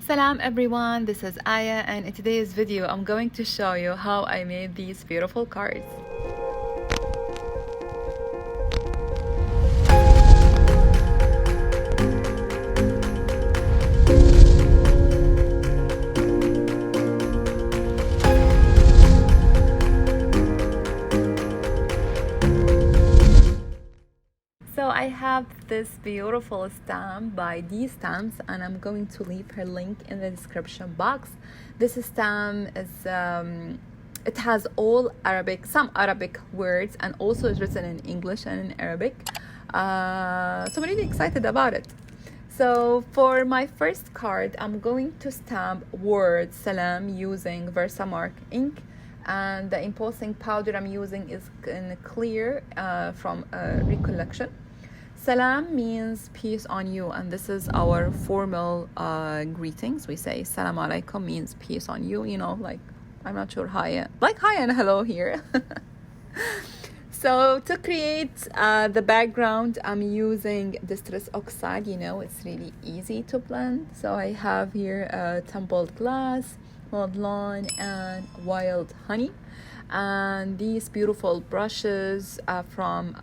Salam everyone, this is Aya, and in today's video I'm going to show you how I made these beautiful cards. So I have this beautiful stamp by D Stamps, and I'm going to leave her link in the description box. This stamp is it has all Arabic, some Arabic words, and also it's written in English and in Arabic. So I'm really excited about it. So for my first card, I'm going to stamp word Salam using Versamark ink, and the embossing powder I'm using is in clear from Recollection. Salam means peace on you, and this is our formal greetings. We say Salam alaikum means peace on you, like I'm not sure hi, like hi and hello here. So to create the background, I'm using Distress Oxide. It's really easy to blend. So I have here tumbled glass, mulled lawn, and wild honey. And these beautiful brushes from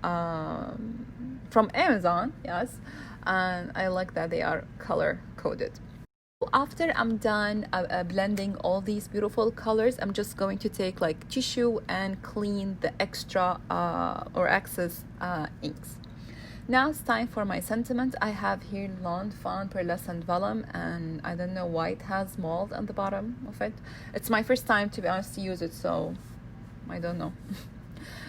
Amazon, yes, and I like that they are color coded. After I'm done blending all these beautiful colors, I'm just going to take like tissue and clean the extra or excess inks. Now it's time for my sentiment. I have here Lawn Fawn Pearlescent Vellum, and I don't know why it has mold on the bottom of it. It's my first time, to be honest, to use it, so I don't know.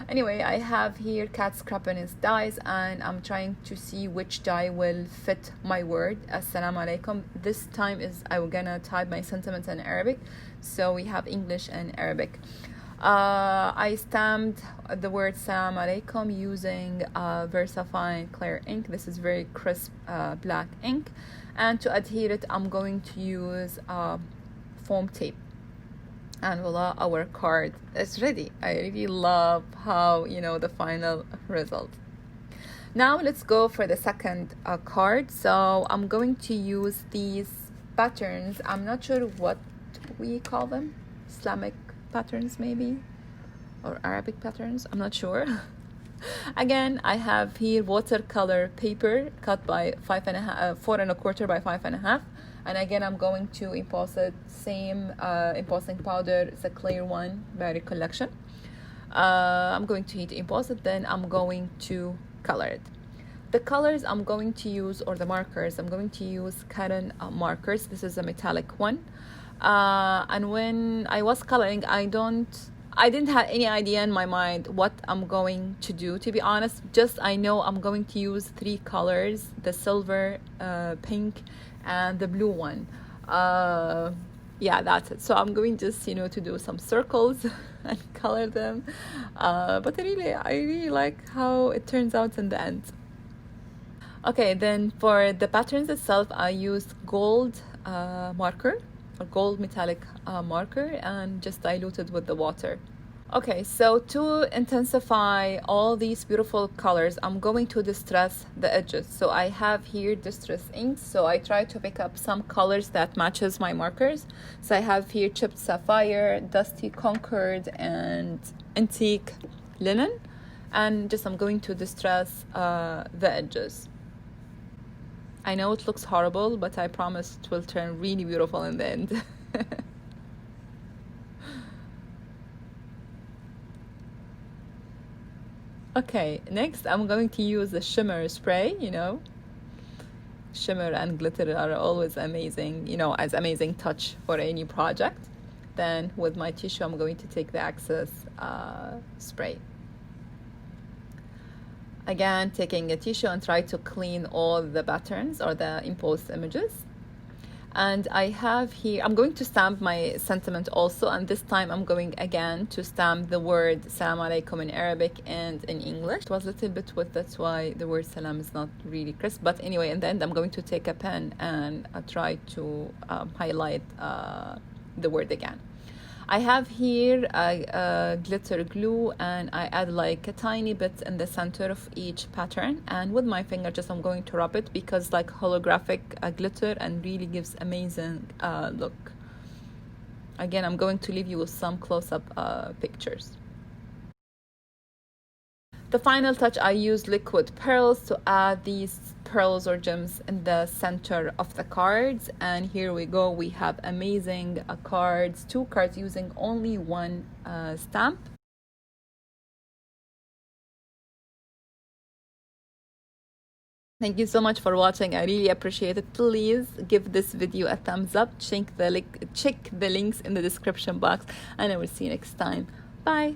Anyway, I have here Cat Scrappiness dies, and I'm trying to see which die will fit my word Assalamu alaikum. This time I'm gonna type my sentiments in Arabic, so we have English and Arabic. I stamped the word Salam alaikum using VersaFine clear ink. This is very crisp black ink, and to adhere it I'm going to use foam tape. And voila, our card is ready. I really love how, the final result. Now let's go for the second card. So I'm going to use these patterns. I'm not sure what we call them. Islamic patterns maybe, or Arabic patterns. I'm not sure. Again, I have here watercolor paper cut by 4 1/4 by 5 1/2. And again, I'm going to emboss it, same embossing powder, it's a clear one by Recollection. I'm going to heat emboss it, then I'm going to color it. The colors I'm going to use, or the markers, I'm going to use Caron markers. This is a metallic one. And when I was coloring, I didn't have any idea in my mind what I'm going to do, to be honest. Just I know I'm going to use 3 colors, the silver, pink, and the blue one. Yeah, that's it. So I'm going just to do some circles and color them, but I really like how it turns out in the end. Okay, then for the patterns itself, I used gold marker, or gold metallic marker, and just diluted with the water. Okay, so to intensify all these beautiful colors, I'm going to distress the edges. So I have here distress inks, so I try to pick up some colors that matches my markers. So I have here chipped sapphire, dusty concord, and antique linen, and just I'm going to distress the edges. I know it looks horrible, but I promise it will turn really beautiful in the end. Okay, next I'm going to use the shimmer spray. Shimmer and glitter are always amazing, as amazing touch for any project. Then with my tissue, I'm going to take the excess spray. Again, taking a tissue and try to clean all the patterns or the embossed images. And I have here, I'm going to stamp my sentiment also, and this time I'm going again to stamp the word Salam alaikum in Arabic and in English. It was a little bit wet, that's why the word salam is not really crisp, but anyway, in the end I'm going to take a pen and try to highlight the word again. I have here a glitter glue, and I add like a tiny bit in the center of each pattern, and with my finger just I'm going to rub it because like holographic glitter and really gives amazing look. Again, I'm going to leave you with some close-up pictures. The final touch, I use liquid pearls to add these pearls or gems in the center of the cards. And here we go, we have amazing cards, 2 cards using only 1 stamp. Thank you so much for watching. I really appreciate it. Please give this video a thumbs up. Check the links in the description box, and I will see you next time. Bye.